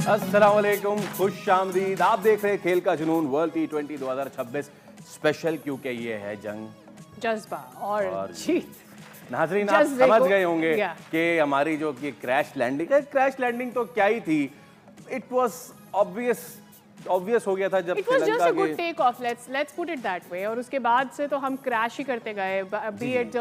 अस्सलामुअलैकुम, खुश आमदीद। आप देख रहे हैं खेल का जुनून वर्ल्ड T20 2026 स्पेशल, क्योंकि ये है जंग जज्बा और जीत। नाजरीन, आप समझ गए होंगे कि हमारी जो ये क्रैश लैंडिंग तो क्या ही थी, इट वाज ऑब्वियस हो गया था जब श्रीलंका के take off, let's put it that way. और उसके बाद से तो हम क्रैश ही करते गए, बी इट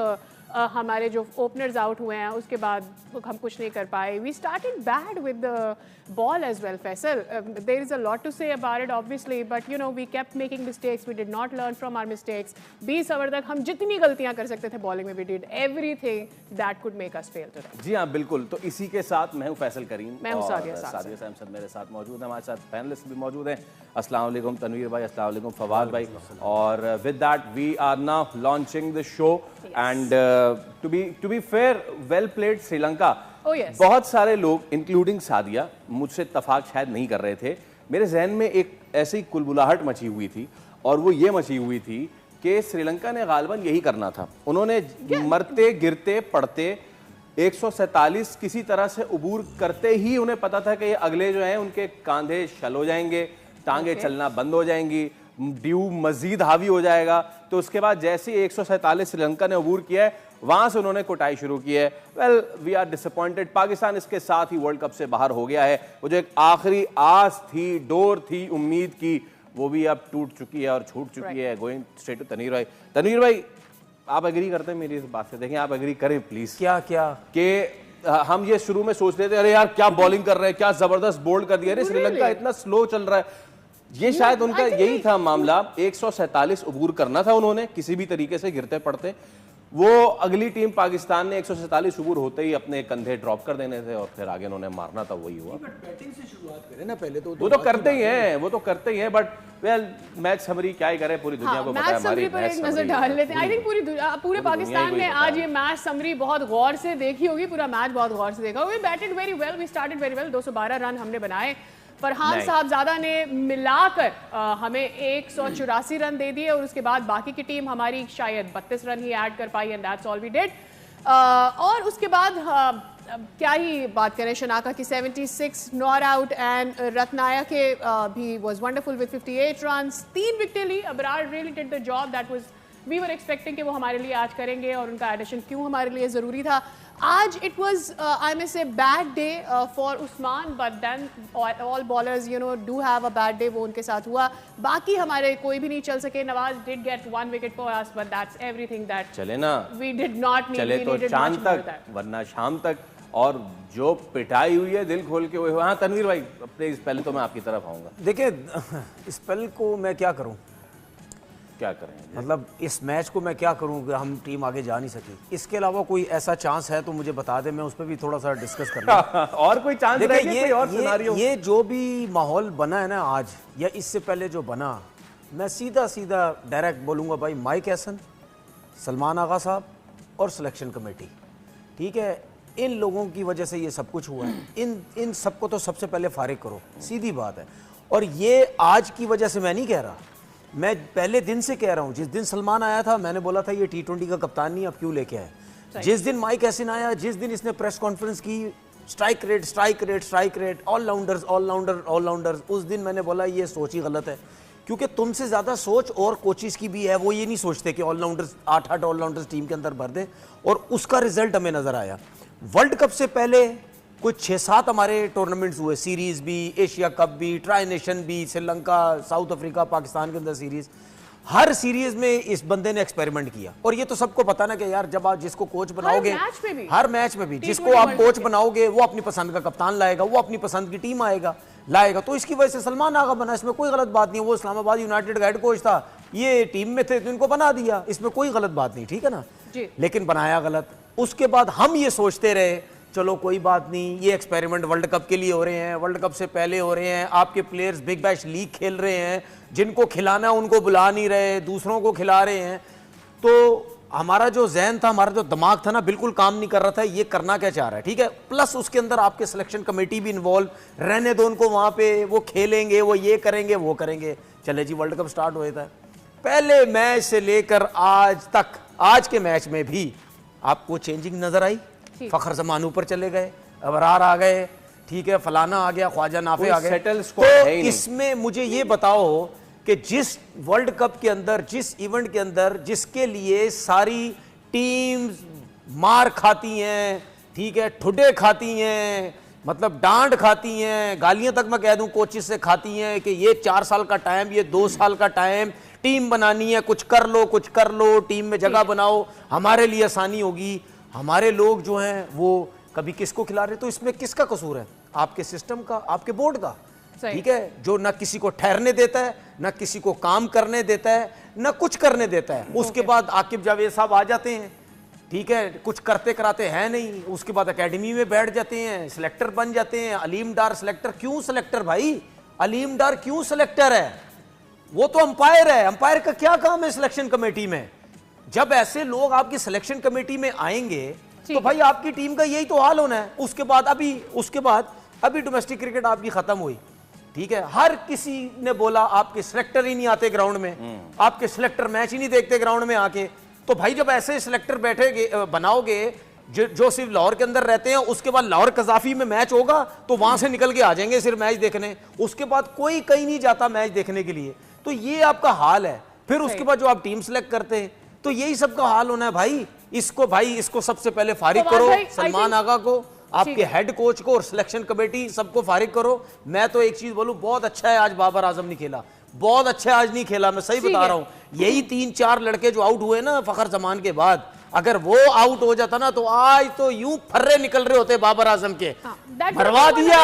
हमारे जो ओपनर्स आउट हुए हैं उसके बाद हम कुछ नहीं कर पाए। We started bad with the ball as well Faisal. There is a lot to say about it obviously, but you know we kept making mistakes, we did not learn from our mistakes. 20 over तक हम जितनी गलतियां कर सकते थे bowling में, we did everything that could make us fail today. जी हाँ, बिल्कुल। तो इसी के साथ मैं हूं फैसल करीम, मैं हूं सादिया साहब मेरे साथ मौजूद है। हमारे साथ पैनलिस्ट भी मौजूद हैं। अस्सलाम वालेकुम तनवीर भाई, अस्सलाम वालेकुम फवाद भाई। और with that we are now launching the show and to be fair, well played Sri Lanka. बहुत सारे लोग इंक्लूडिंग सादिया मुझसे इत्तफाक शायद नहीं कर रहे थे। मेरे जहन में एक ऐसी कुलबुलाहट मची हुई थी, और वो ये मची हुई थी कि श्रीलंका ने गालिबन यही करना था। उन्होंने मरते गिरते पड़ते 147 किसी तरह से उबूर करते ही उन्हें पता था कि ये अगले जो हैं उनके कांधे शल हो जाएंगे, टांगे चलना बंद हो जाएंगी, ड्यू मजीद हावी हो जाएगा। तो उसके बाद जैसे 147 श्रीलंका ने अबूर किया है, वहां से उन्होंने कुटाई शुरू की है। Well, we are disappointed. Pakistan इसके साथ ही वर्ल्ड कप से बाहर हो गया है। वो जो एक आखिरी आस थी, डोर थी उम्मीद की, वो भी अब टूट चुकी है और छूट चुकी है। गोइंग स्ट्रेट टू तनवीर भाई। तनवीर भाई, आप एग्री करते हैं मेरी इस बात से? देखें, आप एग्री करें प्लीज। क्या कि हम ये शुरू में सोच रहे थे, अरे यार क्या बॉलिंग कर रहे हैं, क्या जबरदस्त बोल्ड कर दिया, अरे श्रीलंका इतना स्लो चल रहा है। ये शायद उनका यही था मामला। 147 उबूर करना था उन्होंने किसी भी तरीके से, गिरते पड़ते। वो अगली टीम पाकिस्तान ने 147 उबूर होते ही अपने कंधे ड्रॉप कर देने थे और फिर आगे उन्होंने मारना था। वही हुआ। बैटिंग से शुरुआत करें ना पहले तो। वो तो करते ही हैं, बट वेल, मैच समरी क्या ही करे, पूरी दुनिया को पता है हमारी पर एक नजर डाल लेते हैं। आई थिंक पूरे पाकिस्तान ने आज ये मैच समरी बहुत गौर से देखी होगी, पूरा मैच बहुत गौर से देखा होगा। We batted very well, we started very well. 212 run हमने बनाए। फरहान साहबजादा ने मिलाकर हमें 184 रन दे दिए, और उसके बाद बाकी की टीम हमारी शायद 32 रन ही ऐड कर पाई, and that's all we did. और उसके बाद क्या ही बात करें, शनाका की 76 नॉट आउट, एंड रत्नाया के भी वाज वंडरफुल विद 58 रन्स। 3 विकेटें ली। Abrar really did the job that was we were expecting कि वो हमारे लिए आज करेंगे, और उनका एडिशन क्यों हमारे लिए ज़रूरी था। आज it was I may say bad day for Usman, but then all bowlers you know do have a bad day. वो उनके साथ हुआ। बाकी हमारे कोई भी नहीं चल सके। Nawaz did get 1 wicket for us, but that's everything that चले ना, वी डिड नॉट नीड। चले तो चांद तक, वरना शाम तक। और जो पिटाई हुई है दिल खोल के हुए। हाँ तनवीर भाई, अपने इस पहले तो मैं आपकी तरफ आऊंगा। देखिए, इस पल को मैं क्या करूं, क्या करें, मतलब इस मैच को मैं क्या करूं कि हम टीम आगे जा नहीं सकी। इसके अलावा कोई ऐसा चांस है तो मुझे बता दे, मैं उस पर भी थोड़ा सा डिस्कस कर लूं। और कोई चांस रह गया, कोई और सिनेरियो? ये जो भी माहौल बना है ना आज, या इससे पहले जो बना, मैं सीधा डायरेक्ट बोलूँगा भाई, माइक हैसन, सलमान आगा साहब और सिलेक्शन कमेटी, ठीक है, इन लोगों की वजह से ये सब कुछ हुआ है। इन सबको तो सबसे पहले फारिग करो, सीधी बात है। और ये आज की वजह से मैं नहीं कह रहा, मैं पहले दिन से कह रहा हूँ। जिस दिन सलमान आया था मैंने बोला था ये T20 का कप्तान नहीं, अब क्यों लेके आए। जिस दिन माइक हैसन आया, जिस दिन इसने प्रेस कॉन्फ्रेंस की, स्ट्राइक रेट, ऑलराउंडर्स, उस दिन मैंने बोला ये सोच ही गलत है। क्योंकि तुमसे ज़्यादा सोच और कोचिज़ की भी है। वो ये नहीं सोचते कि ऑलराउंडर्स 8 ऑलराउंडर्स टीम के अंदर भर दें, और उसका रिजल्ट हमें नज़र आया। वर्ल्ड कप से पहले कुछ 6-7 हमारे टूर्नामेंट्स हुए, सीरीज़ भी, एशिया कप भी, ट्राई नेशन भी, श्रीलंका, साउथ अफ्रीका, पाकिस्तान के अंदर सीरीज़। हर सीरीज़ में इस बंदे ने एक्सपेरिमेंट किया। और ये तो सबको पता ना कि यार, जब आप जिसको कोच बनाओगे, हर मैच में भी जिसको आप कोच बनाओगे, वो अपनी पसंद का कप्तान लाएगा, वो अपनी पसंद की टीम लाएगा। तो इसकी वजह से सलमान आगा बना, इसमें कोई गलत बात नहीं। वो इस्लामाबाद यूनाइटेड का हेड कोच था, ये टीम में थे तो इनको बना दिया, इसमें कोई गलत बात नहीं, ठीक है ना। लेकिन बनाया गलत। उसके बाद हम ये सोचते रहे चलो कोई बात नहीं, ये एक्सपेरिमेंट वर्ल्ड कप के लिए हो रहे हैं, वर्ल्ड कप से पहले हो रहे हैं, आपके प्लेयर्स बिग बैश लीग खेल रहे हैं, जिनको खिलाना उनको बुला नहीं रहे, दूसरों को खिला रहे हैं। तो हमारा जो जहन था, हमारा जो दिमाग था ना, बिल्कुल काम नहीं कर रहा था, ये करना क्या चाह रहा है, ठीक है। प्लस उसके अंदर आपके सिलेक्शन कमेटी भी इन्वॉल्व, रहने दो उनको वहाँ पे, वो खेलेंगे, वो ये करेंगे, वो करेंगे। चले जी, वर्ल्ड कप स्टार्ट हुआ था। पहले मैच से लेकर आज तक, आज के मैच में भी आपको चेंजिंग नजर आई। फखर जमान ऊपर चले गए, अबरार आ गए, ठीक है, फलाना आ गया, ख्वाजा नाफे आ गए, settle squad है ही तो नहीं। इसमें मुझे ये बताओ कि जिस वर्ल्ड कप के अंदर, जिस इवेंट के अंदर, जिसके लिए सारी टीम्स मार खाती हैं, ठीक है, ठुडे खाती हैं, मतलब डांट खाती हैं, गालियां तक मैं कह दूं कोचिस से खाती हैं कि ये 4 साल का टाइम, ये 2 साल का टाइम, टीम बनानी है, कुछ कर लो, कुछ कर लो, टीम में जगह बनाओ, हमारे लिए आसानी होगी। हमारे लोग जो हैं वो कभी किसको खिला रहे, तो इसमें किसका कसूर है? आपके सिस्टम का, आपके बोर्ड का, ठीक है, जो ना किसी को ठहरने देता है, ना किसी को काम करने देता है, ना कुछ करने देता है। उसके बाद आकिब जावेद साहब आ जाते हैं, ठीक है, कुछ करते कराते हैं नहीं, उसके बाद एकेडमी में बैठ जाते हैं, सिलेक्टर बन जाते हैं। अलीम डार सिलेक्टर, क्यों सिलेक्टर भाई? अलीम डार क्यों सिलेक्टर है? वो तो अंपायर है। अंपायर का क्या काम है सिलेक्शन कमेटी में? जब ऐसे लोग आपकी सिलेक्शन कमेटी में आएंगे तो भाई आपकी टीम का यही तो हाल होना है। उसके बाद अभी डोमेस्टिक क्रिकेट आपकी खत्म हुई, ठीक है, हर किसी ने बोला आपके सिलेक्टर ही नहीं आते ग्राउंड में, आपके सिलेक्टर मैच ही नहीं देखते ग्राउंड में आके। तो भाई जब ऐसे सिलेक्टर बैठेगे, बनाओगे जो सिर्फ लाहौर के अंदर रहते हैं, उसके बाद लाहौर कजाफी में मैच होगा तो वहां से निकल के आ जाएंगे सिर्फ मैच देखने, उसके बाद कोई कहीं नहीं जाता मैच देखने के लिए। तो ये आपका हाल है। फिर उसके बाद जो आप टीम सेलेक्ट करते हैं, तो यही सबका हाल होना है भाई। इसको सबसे पहले फारिग करो, सलमान आगा को, आपके हेड कोच को और सिलेक्शन कमेटी सबको फारिग करो। मैं तो एक चीज बोलूं, बहुत अच्छा है आज बाबर आजम नहीं खेला, बहुत अच्छा आज नहीं खेला, मैं सही बता रहा हूं। यही 3-4 लड़के जो आउट हुए ना फखर जमान के बाद, अगर वो आउट हो जाता ना तो आज तो यूं फर्रे निकल रहे होते बाबर आजम के। मरवा दिया।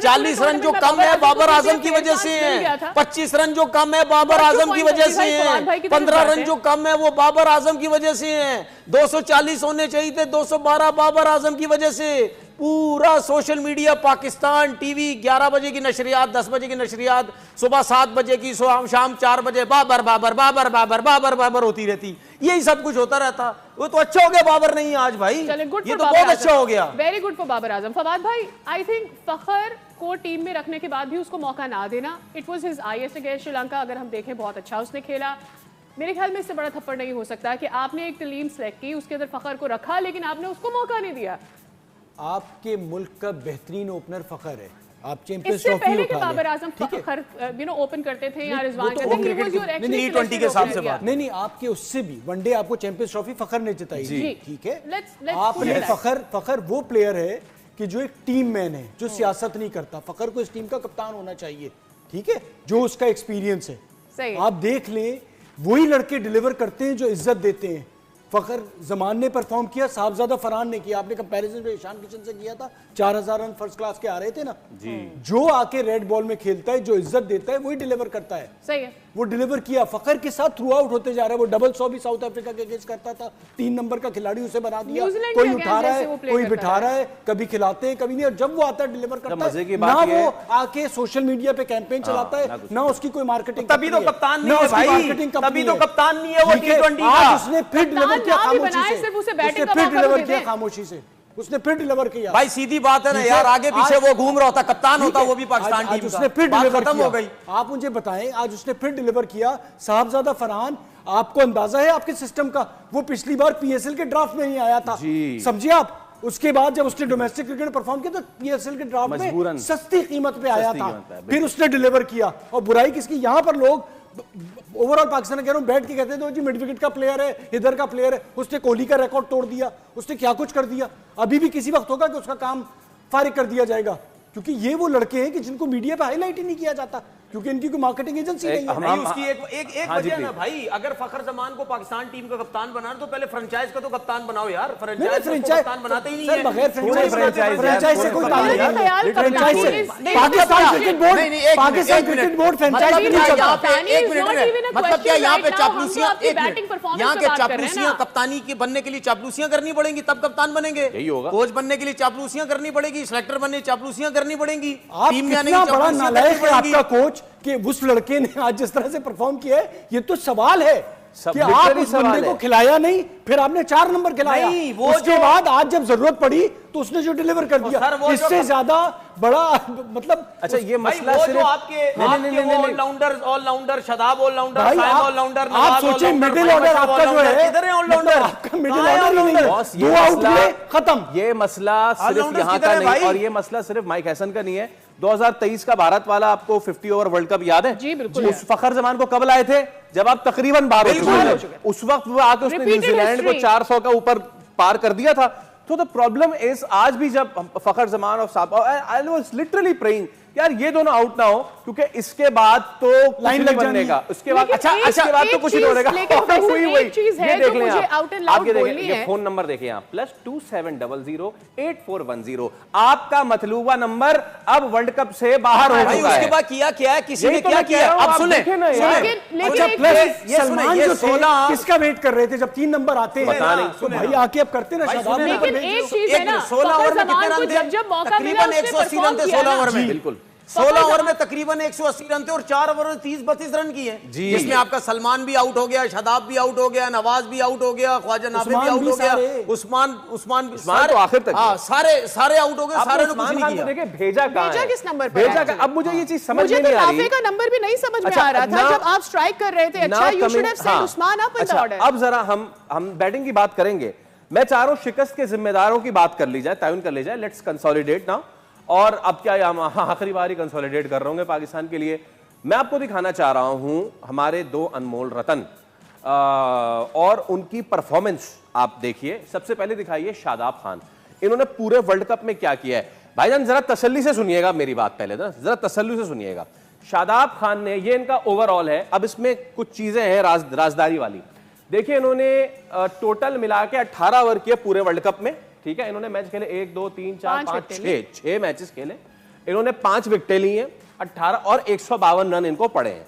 40 रन जो कम है बाबर आजम की वजह से है, 25 रन जो कम है बाबर आजम की वजह से है, 15 रन जो कम है वो बाबर आजम की वजह से है, 240 होने चाहिए थे 212 बाबर आजम की वजह से। पूरा सोशल मीडिया पाकिस्तान टीवी 11 बजे की नशरियात, 10 बजे की नशरियात, सुबह 7 बजे की, शाम 4 बजे बाबर बाबर बाबर बाबर बाबर बाबर होती रहती, यही सब कुछ होता रहता। वो तो अच्छा हो गया बाबर नहीं आज भाई, ये तो बहुत अच्छा हो गया। Very good for Babar Azam. Fawad भाई, आई थिंक फखर को टीम में रखने के बाद भी उसको मौका ना देना, it was his highest against Sri Lanka. अगर हम देखें बहुत अच्छा उसने खेला, मेरे ख्याल में इससे बड़ा थप्पड़ नहीं हो सकता कि आपने एक टीम सेलेक्ट की, उसके अंदर फखर को रखा लेकिन आपने उसको मौका नहीं दिया। आपके मुल्क का बेहतरीन ओपनर फखर है, आप चैंपियंस ट्रॉफी ट्रॉफी उठा ले। बाबर आजम फखर ओपन करते थे या रिजवान करते थे, he was your actually T20 के हिसाब से बात नहीं, आपके उससे भी वनडे आपको चैंपियंस ट्रॉफी फखर ने जिताई, ठीक है। Let's आपने फखर वो प्लेयर है कि जो एक टीम मैन है, जो सियासत नहीं करता। फखर को इस टीम का कप्तान होना चाहिए, ठीक है, जो उसका एक्सपीरियंस है। सही है। आप देख लें, वही लड़के डिलीवर करते हैं जो इज्जत देते हैं। फखर जमान ने परफॉर्म किया, साहबजादा फरहान ने किया, आपने कंपैरिजन ईशान किशन से किया था, 4000 रन फर्स्ट क्लास के आ रहे थे ना जी। जो आके रेड बॉल में खेलता है, जो इज्जत देता है, वही डिलीवर करता है। सही है, वो डिलीवर किया। फखर के साथ थ्रू आउट होते जा रहा है। वो डबल 100 भी साउथ अफ्रीका के अगेंस्ट करता था, 3 नंबर का खिलाड़ी उसे बना दिया, कोई उठा रहा है, कोई बिठा रहा है, कभी खिलाते हैं कभी नहीं। और जब वो आता है डिलीवर करता है, ना वो आके सोशल मीडिया पे कैंपेन चलाता है, ना उसकी कोई मार्केटिंग। तभी तो कप्तान नहीं है भाई, तभी तो कप्तान नहीं है वो T20 का। आज उसने फिर डिलीवर किया खामोशी से, सिर्फ उसे उसने बैटिंग का फिर मौका डिलीवर दे किया दे। खामोशी से, उसने फिर डिलीवर किया। भाई सीधी बात है ना यार, आगे पीछे वो घूम रहा होता, कप्तान होता वो भी पाकिस्तान टीम का। उसने फिर डिलीवर खत्म हो गई। आप मुझे बताएं, आज उसने फिर डिलीवर किया। साहबजादा फरहान, आपको अंदाजा है आपके सिस्टम का, वो पिछली बार पीएसएल के ड्राफ्ट में नहीं आया था, समझिए आप। उसके बाद जब उसने डोमेस्टिक क्रिकेट में परफॉर्म किया तो पीएसएल के ड्राफ्ट में सस्ती कीमत पे आया था, फिर उसने डिलीवर किया। और बुराई किसकी? यहां पर लोग ओवरऑल पाकिस्तान कह रहा हूं बैठ के कहते थे जी मिड विकेट का प्लेयर है, इधर का प्लेयर है, उसने कोहली का रिकॉर्ड तोड़ दिया, उसने क्या कुछ कर दिया। अभी भी किसी वक्त होगा कि उसका काम फारिग कर दिया जाएगा, क्योंकि ये वो लड़के हैं कि जिनको मीडिया पे हाईलाइट ही नहीं किया जाता, क्योंकि इनकी कोई मार्केटिंग एजेंसी नहीं है। नहीं, उसकी एक वजह ना भाई, अगर फखर जमान को पाकिस्तान टीम का कप्तान बनाना तो पहले फ्रेंचाइज का तो कप्तान बनाओ यार। फ्रेंचाइज को कप्तान बनाते ही नहीं है। बगैर फ्रेंचाइज से कोई ताल्लुक नहीं। फ्रेंचाइज से पाकिस्तान क्रिकेट बोर्ड फ्रेंचाइज नहीं चलता। एक मिनट, मतलब क्या यहाँ पे चापलूसियां, यहाँ के चापलूसियां कप्तानी के बनने के लिए चापलूसियां करनी पड़ेंगी तब कप्तान बनेंगे। यही होगा। कोच बनने के लिए चापलूसियां करनी पड़ेगी, सिलेक्टर बनने चापलूसियां करनी पड़ेंगी। टीम में आने की बड़ा नालायक है आपका कोच कि उस लड़के ने आज जिस तरह से परफॉर्म किया है, ये तो सवाल है सब कि आप literally उस सवाल बंदे को है। खिलाया नहीं, फिर आपने 4 नंबर खिलाया, नहीं, वो उसके बाद आज जब जरूरत पड़ी तो उसने जो डिलीवर कर दिया, सर, वो जो इससे ज्यादा बड़ा मतलब अच्छा ये भाई मसला वो जो सिर्फ आपके ऑलराउंडर शादाब ऑलराउंडर भाई, साइम आप- ऑलराउंडर आप सोचिए मिडिल ऑर्डर आपका जो है, किधर है ऑलराउंडर? आपका मिडिल ऑर्डर ही नहीं है, बॉस, 2 आउट हुए खत्म। ये मसला सिर्फ ऑलराउंडर्स यहाँ किधर का है नहीं, भाई? और ये मसला सिर्फ माइक हैसन का नहीं है। 2023 का भारत वाला आपको 50 ओवर वर्ल्ड कप याद है? जी, बिल्कुल उस फखर जमान को कब लाए थे? जब आप तकरीबन 12 हो चुके थे। उस वक्त वो आके उसने Repeated न्यूजीलैंड को history। 400 का ऊपर पार कर दिया था। तो द प्रॉब्लम इज आज भी जब फखर जमान और साहब, आई वाज लिटरली प्रेइंग यार ये दोनों आउट ना हो, क्योंकि इसके बाद तो लाइन लाइन लग बनने जानी का, उसके बाद लेकिन एक- इसके बाद तो एक कुछ नहीं चीज- होगा। लेकिन फैसल, एक चीज है ये जो देख लें मुझे आप। out and loud आप ये देखें, बोलनी ये है। फोन नंबर देखिए आप, +27008410। आपका मतलूबा नंबर अब वर्ल्ड कप से बाहर हो भाई चुका उसके है। बाद किया क्या है, किसी यही ने तो क्या मैं कह किया? रहा हूं, अब आप सुने देखें ना यार। लेकिन अच्छा, एक प्लस चीज- ये सलमान सुने, ये जो थे 16 किसका वेट कर रहे थे जब 3 नंबर आते हैं पता नहीं, तो भाई आके अब करते ना शादाब सुने ना, नंबर लेकिन भेज एक दो। चीज है ना, 16 ओवर में फखर कितने जमान को रन थे? जब मौका मिला तकरीबन उसने 180 रन थे perform किया 16 ना। ओवर में। बिल्कुल 16 ओवर में तकरीबन 180 रन थे और 4 ओवर में 30-32 रन किए, जिसमें आपका सलमान भी आउट हो गया, शादाब भी आउट हो गया, नवाज भी आउट हो गया, ख्वाजा नाफे भी उस्मान आउट भी हो गया, सारे। उस्मान भी तो आखिर तक हाँ, सारे आउट हो गए, आपने सारे ने कुछ उस्मान नहीं खान को किया। देखे भेजा कहाँ भेजा है? किस नंबर पर भेजा है? का, अब मुझे ये चीज समझ मुझे में तो नहीं आ नाफे रही। का नंबर भी नहीं समझ में अच्छा, आ रहा था ना- जब आप स्ट्राइक कर रहे थे। अच्छा, you should have said Usman up in the order। अब जरा हम बैटिंग की बात करेंगे। मैं चारों शिकस्त के जिम्मेदारों की बात कर ली जाए, तयन कर ली जाए। Let's consolidate now. और अब क्या हम आखिरी बार ही कंसोलिडेट कर रहे होंगे पाकिस्तान के लिए। मैं आपको दिखाना चाह रहा हूं हमारे 2 अनमोल रतन और उनकी परफॉर्मेंस आप देखिए। सबसे पहले दिखाइए शादाब खान, इन्होंने पूरे वर्ल्ड कप में क्या किया है। भाईजान जरा तसल्ली से सुनिएगा मेरी बात, पहले ना जरा तसल्ली से सुनिएगा। शादाब खान ने, ये इनका ओवरऑल है, अब इसमें कुछ चीजें हैं राजदारी वाली। देखिए इन्होंने टोटल मिला के 18 ओवर किए पूरे वर्ल्ड कप में, ठीक है। इन्होंने मैच खेले 1 2 3 4 5 6 मैचेस खेले। इन्होंने 5 विकेटें ली हैं, 18 और 152 रन इनको पड़े हैं।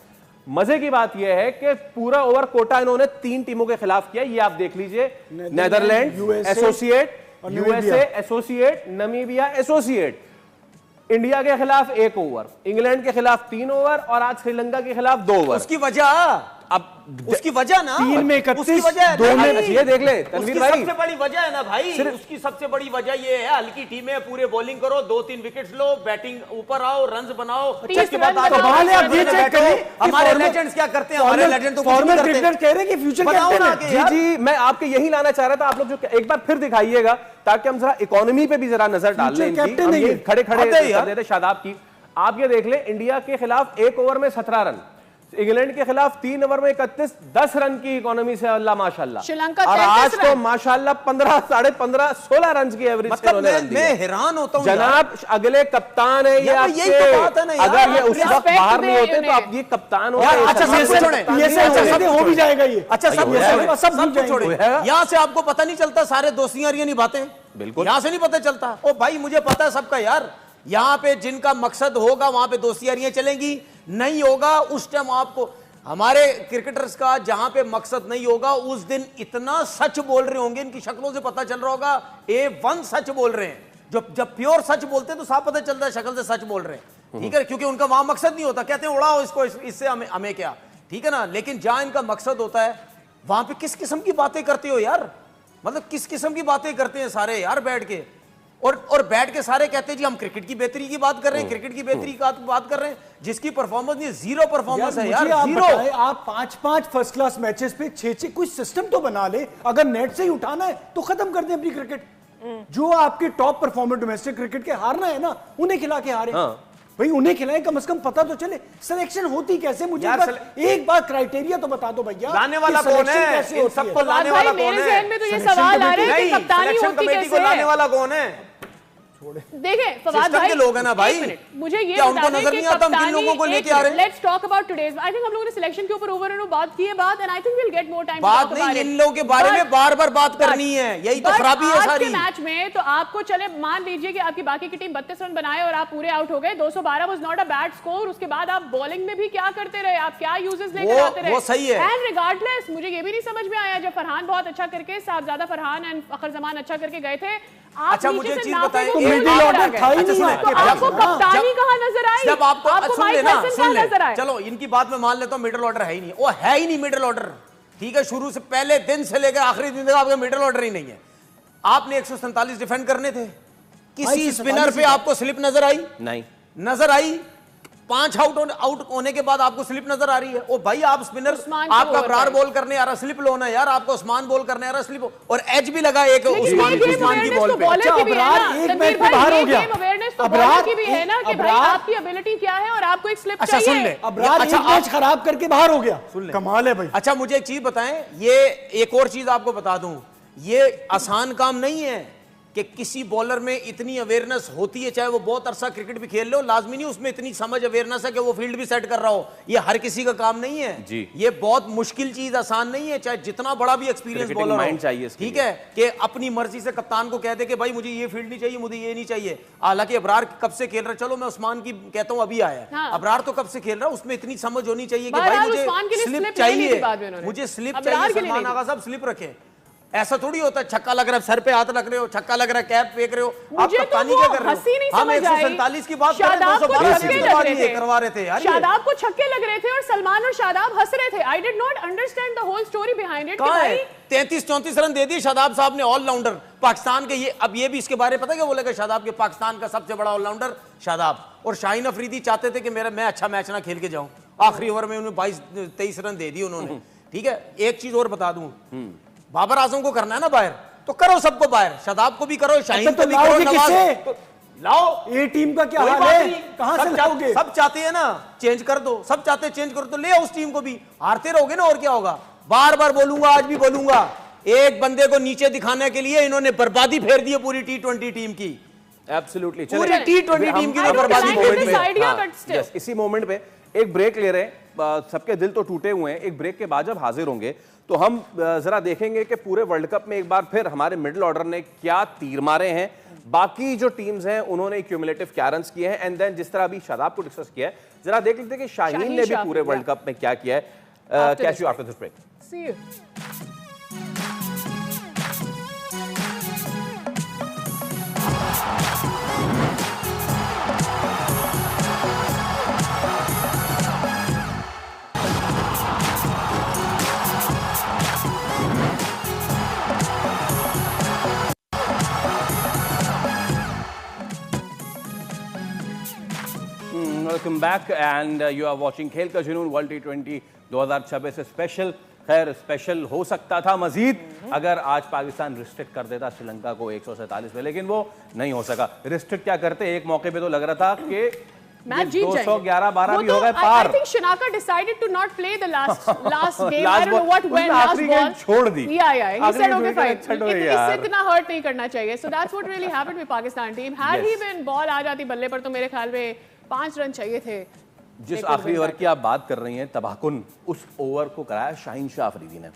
मजे की बात यह है कि पूरा ओवर कोटा इन्होंने 3 टीमों के खिलाफ किया। ये आप देख लीजिए, Netherland associate, USA associate, Namibia associate. India के खिलाफ 1 ओवर, इंग्लैंड के खिलाफ 3 ओवर और आज श्रीलंका के खिलाफ 2 ओवर। उसकी वजह अब उसकी वजह ना 3 में 31, उसकी वजह है 2 ना में भाई। ये देख ले उसकी तनवीर भाई, सबसे बड़ी वजह है ना भाई, उसकी सबसे बड़ी वजह ये है, हल्की टीम है, पूरे बॉलिंग करो, 2-3 विकेट्स लो, बैटिंग ऊपर आओ, रन्स बनाओ। 30 उसके बाद रन आप बनाओ, सवाल है, आप ये चेक करें, हमारे फॉर्मर- लेजेंड्स क्या करते हैं, हमारे लेजेंड तो कुछ नहीं फॉर्मर करते। क्रिकेटर कह रहे हैं कि फ्यूचर बनाओ कैप्टन ना है। आगे जी यार। जी, मैं आपके यही लाना चाह रहा था। आप लोग जो एक बार फिर दिखाइएगा ताकि हम जरा इकोनॉमी पे भी जरा नजर डाल लें Future इनकी। captain हम है ये ये। खड़े खड़े आते हैं कर यार। देते शादाब की। आप ये देख लें, इंडिया के खिलाफ 1 ओवर में 17 रन, इंग्लैंड के खिलाफ 3 ओवर में 31, 10 रन की इकोनॉमी से अल्लाह माशाल्लाह। श्रीलंका और 33 आज तो रन। माशाल्लाह 15, 15.5, 16 रन की एवरेज मतलब मैं हैरान होता हूँ जनाब। अगले कप्तान है ये यार, आपके। यही तो बात है ना यार। अगर ये उस वक्त Respect बाहर दे नहीं होते तो उन्हें। आप ये कप्तान यार, होते। अच्छा, सलमान सब को छोड़ें। कप्तान ये नहीं से होते। होते हो भी जाएगा ये। अच्छा, सब ये सब सब सब कुछ छोड़े, है। यहाँ से आपको पता नहीं चलता सारे दोस्तियां यारियां निभाते, बिल्कुल। यहाँ से नहीं पता चलता। ओ भाई, मुझे पता है सबका यार, यहाँ पे जिनका मकसद होगा वहां पे दोस्ती यारियां चलेंगी, नहीं होगा उस टाइम आपको। हमारे क्रिकेटर्स का जहां पे मकसद नहीं होगा उस दिन इतना सच बोल रहे होंगे, इनकी शक्लों से पता चल रहा होगा A1 सच बोल रहे हैं। जब प्योर सच बोलते हैं तो साफ पता चलता है शक्ल से सच बोल रहे हैं, ठीक है, क्योंकि उनका वहां मकसद नहीं होता। कहते हैं उड़ाओ इसको, इससे हमें क्या, ठीक है ना। लेकिन जहां इनका मकसद होता है वहां पे किस किस्म की बातें करते हो यार, मतलब किस किस्म की बातें करते हैं सारे यार बैठ के। और बैठ के सारे कहते हैं जी हम क्रिकेट की बेहतरी की बात कर रहे हैं, क्रिकेट की बेहतरी की बात कर रहे हैं, जिसकी परफॉर्मेंस नहीं, जीरो परफॉर्मेंस है यार, आप जीरो। बताएं, आप 5-5 फर्स्ट क्लास मैचेस पे 6-6 कोई सिस्टम तो बना ले। अगर नेट से ही उठाना है तो खत्म कर दें अपनी क्रिकेट। जो आपके टॉप परफॉर्मर डोमेस्टिक क्रिकेट के हारना है ना, उन्हें खिला के हारे। भाई उन्हें खिलाए, कम से कम पता तो चले सिलेक्शन होती कैसे। मुझे एक बार क्राइटेरिया तो बता दो भैया, लाने वाला कौन है, इन सबको लाने वाला कौन मेरे है। जहन में तो ये सवाल आ रहे हैं कि कप्तानी सिलेक्शन होती कमेटी को कैसे लाने है। वाला कौन है। देखें फवाद सिस्टम भाई, के लोग हैं ना भाई। एक मिनट, मुझे ये क्या उनको बता दें नजर कि नहीं आता हम किन लोगों को लेके आ रहे हैं? Let's talk about today's. I think हम लोगों ने सिलेक्शन के ऊपर ओवर एंड बात की है बात, and I think will get more time बात नहीं, इन लोगों के बारे में बार-बार बात करनी है, यही तो खराबी है सारी। आज के मैच में तो आपको चले मान लीजिए कि आपकी बाकी की टीम 32 रन बनाए और आप पूरे आउट हो गए, 212 was not a bad score. उसके बाद आप बॉलिंग में भी क्या करते रहे, आप क्या यूजेस लेकर आते रहे, वो सही है। एंड रिगार्डलेस मुझे ये भी नहीं समझ में आया, जब फरहान बहुत अच्छा करके, साहबजादा फरहान एंड फखर जमान अच्छा करके गए थे, आप अच्छा, नीचे मुझे से चीज नाफे बताएं, को एक क्यों मिडिल लेकर ऑर्डर आ गए? था ही नहीं सुने, आपके तो आपको जब- कप्तानी जब- कहाँ नजर आई? जब आपको आपको सुन माइक लेना, टायसन सुन कहाँ ले, नजर आए? चलो इनकी बात में मान लेता हूं मिडिल ऑर्डर है ही नहीं, वो है ही नहीं मिडिल ऑर्डर। ठीक है, शुरू से पहले दिन से लेकर आखिरी दिन तक आपका मिडिल ऑर्डर ही नहीं है। आपने 147 डिफेंड करने थे, किसी स्पिनर पे आपको स्लिप नजर आई? नहीं नजर आई? 5 आउट होने के बाद आपको स्लिप नजर आ रही है? ओ भाई, आप स्पिनर, उस्मान आपका को अबरार बॉल करने आ रहा, स्लिप लो ना यार, आपको उस्मान बॉल करने आ रहा, स्लिप, और एज भी लगा एक उस्मान की बॉल पे। अच्छा, अबरार एक मैच पे बाहर हो गया। अबरार की भी है ना कि भाई आपकी एबिलिटी क्या है और आपको एक स्लिप अच्छा सुन ले, चाहिए। अबरार अच्छा, एक मैच खराब करके बाहर हो गया, सुन ले। कमाल है भाई। अच्छा मुझे एक चीज बताएं, ये एक और चीज आपको बता दूं, ये आसान काम नहीं है कि किसी बॉलर में इतनी अवेयरनेस होती है, चाहे वो बहुत अरसा क्रिकेट भी खेल लो, लाजमी नहीं उसमें इतनी समझ अवेयरनेस है कि वो फील्ड भी सेट कर रहा हो। ये हर किसी का काम नहीं है जी। ये बहुत मुश्किल चीज, आसान नहीं है, चाहे जितना बड़ा भी एक्सपीरियंस Cricketing बॉलर mind हो, चाहिए इसके ठीक है, कि अपनी मर्जी से कप्तान को कह दे कि भाई मुझे ये फील्ड नहीं चाहिए, मुझे ये नहीं चाहिए। हालांकि अबरार कब से खेल रहा है, चलो मैं उस्मान की कहता हूं अभी आया है, हाँ। अबरार तो कब से खेल रहा है, उसमें इतनी समझ होनी चाहिए कि बहरहाल भाई मुझे उस्मान के लिए स्लिप slip नहीं ली थी चाहिए, बाद में उन्होंने। मुझे स्लिप अबरार चाहिए, के लिए सलमान नहीं आगा साहब स्लिप रखे। ऐसा थोड़ी होता है छक्का लग रहा है, सर पे हाथ रख रहे हो, छक्का लग रहा है, कैप फेंक रहे हो, आप मुझे तो कप्तानी वो क्या कर रहे हंसी नहीं हो? हम समझ आई। 147 की बात कर रहे हैं, शादाब को 212 छक्के की लग बात रहे ये थे। करवा रहे थे यार। शादाब को छक्के लग रहे थे और सलमान और शादाब हंस रहे थे। I did not understand the whole story behind it. कहां है 33-34 रन दे दिए शादाब साहब ने, ऑलराउंडर पाकिस्तान के। ये अब ये भी इसके बारे में पता क्या बोलेगा शादाब के, पाकिस्तान का सबसे बड़ा ऑलराउंडर शादाब। और शाहीन अफरीदी चाहते थे कि मैं अच्छा मैच ना खेल के जाऊं, आखिरी ओवर में उन्होंने 22-23 रन दे दिए उन्होंने। ठीक है, एक चीज और बता दूं, बाबर आजम को करना है ना बाहर, तो करो सबको बाहर, शादाब को भी करो, शाहीन को भी करो, नवाज तो लाओ। ये टीम का क्या कोई हाल बात है, नहीं, कहां से सब लाओगे? सब चाहते हैं ना चेंज कर दो, सब चाहते हैं चेंज करो, तो ले आओ उस टीम को भी। हारते रहोगे ना, और क्या होगा? बार बार बोलूंगा, आज भी बोलूंगा, एक बंदे को नीचे दिखाने के लिए इन्होंने बर्बादी फेर दी है पूरी T20 टीम की। एब्सोल्युटली, पूरी T20 टीम की बर्बादी फेर दी है। इसी मोमेंट पे एक ब्रेक ले रहे हैं, सबके दिल तो टूटे हुए हैं। एक ब्रेक के बाद जब हाजिर होंगे तो हम जरा देखेंगे कि पूरे वर्ल्ड कप में एक बार फिर हमारे मिडिल ऑर्डर ने क्या तीर मारे हैं, बाकी जो टीम्स हैं उन्होंने क्यूमुलेटिव क्या रन्स किए हैं, एंड देन जिस तरह अभी शादाब को डिस्कस किया है, जरा देख लेते हैं कि शाहीन ने भी पूरे वर्ल्ड कप में क्या किया है। Catch you after this break. See you. Welcome back and you are watching खेल का जुनून वर्ल्ड T20 2026 स्पेशल। खैर स्पेशल हो सकता था मजीद अगर आज पाकिस्तान रिस्ट्रिक्ट कर देता श्रीलंका को 147 में, लेकिन वो नहीं हो सका। रिस्ट्रिक्ट क्या करते, एक मौके पे तो लग रहा था कि मैच जीत जाएंगे। 211-12 भी वो हो गए तो, पार। I think Shinaka decided to not play the last game. Last I don't know what ball. went उसने last आखिरी ball. गेंद छोड़ दी। Yeah. He आखिरी said गेंद okay छोड़ fine. के छठो यार। इससे इतना hurt नहीं करना चाहिए. So that's what really happened with Pakistan team. Had he been ball आ जाती बल्ले पर तो मेरे ख्याल में 5 रन चाहिए थे। जिस आखिरी ओवर की आप बात कर रही हैं, तबाहकुन, उस ओवर को कराया शाहीन शाह अफरीदी ने।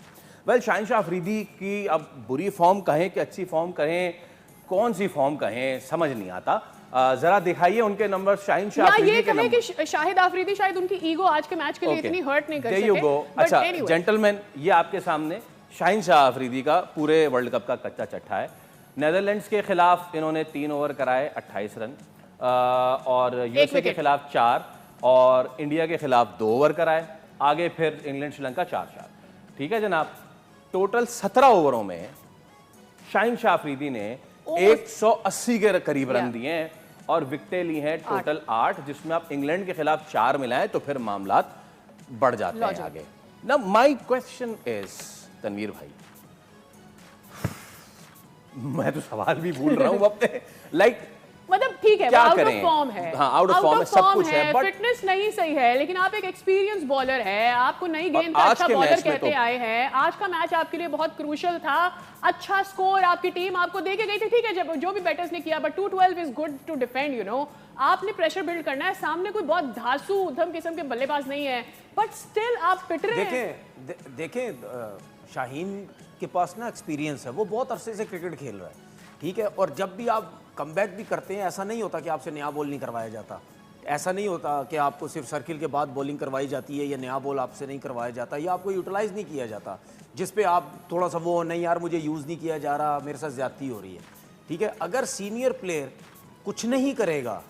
वेल, शाहीन शाह अफरीदी की अब बुरी फॉर्म कहें कि अच्छी फॉर्म कहें, कौन सी फॉर्म कहें, समझ नहीं आता। जरा दिखाइए उनके नंबर शाहीन शाह अफरीदी ये के कहें नंबर। कि शाहिद आफरीदी शायद उनकी ईगो आज के मैच के लिए इतनी हर्ट नहीं कर There you सके। go. But अच्छा anyway. जेंटलमैन, ये आपके सामने शाहीन शाह अफरीदी का पूरे वर्ल्ड कप का कच्चा चट्टा है। नेदरलैंड्स के खिलाफ इन्होंने 3 ओवर कराए 28 रन, और यूएसए के खिलाफ 4, और इंडिया के खिलाफ 2 ओवर कराए। आगे फिर इंग्लैंड श्रीलंका 4-4। ठीक है जनाब, टोटल 17 ओवरों में शाहीन शाह अफरीदी ने 180 के करीब रन दिए हैं और विकेटें ली हैं टोटल 8, जिसमें आप इंग्लैंड के खिलाफ 4 मिलाएं तो फिर मामलात बढ़ जाते हैं आगे। ना माय क्वेश्चन इज, तनवीर भाई, मैं तो सवाल भी भूल रहा हूं अपने, लाइक मतलब ठीक है, क्या आउट ऑफ करें? फॉर्म है, हाँ, out of form है, सब कुछ है, but- फिटनेस नहीं सही है, लेकिन आप एक एक्सपीरियंस बॉलर है, आपको नई गेंद का आज अच्छा के बॉलर मैच में कहते तो- आए हैं। आज का मैच आपके लिए बहुत क्रूशियल था, अच्छा स्कोर आपकी टीम आपको दे के गई थी। ठीक है, जब जो भी बैटर्स ने किया, but 212 is good to defend, you know. आपने प्रेशर बिल्ड करना है, सामने कोई बहुत धांसू उधम किस्म के बल्लेबाज नहीं है, बट स्टिल आप पिट रहे हैं। देखें शाहीन के पास ना एक्सपीरियंस है, वो बहुत अरसे से क्रिकेट खेल रहा है, ठीक है। और जब भी आप कमबैक भी करते हैं, ऐसा नहीं होता कि आपसे नया बॉल नहीं करवाया जाता, ऐसा नहीं होता कि आपको सिर्फ सर्किल के बाद बॉलिंग करवाई जाती है या नया बॉल आपसे नहीं करवाया जाता या आपको यूटिलाइज नहीं किया जाता, जिस पे आप थोड़ा सा वो नहीं यार मुझे यूज़ नहीं किया जा रहा, मेरे साथ ज्यादती हो रही है। ठीक है, अगर सीनियर प्लेयर कुछ नहीं करेगा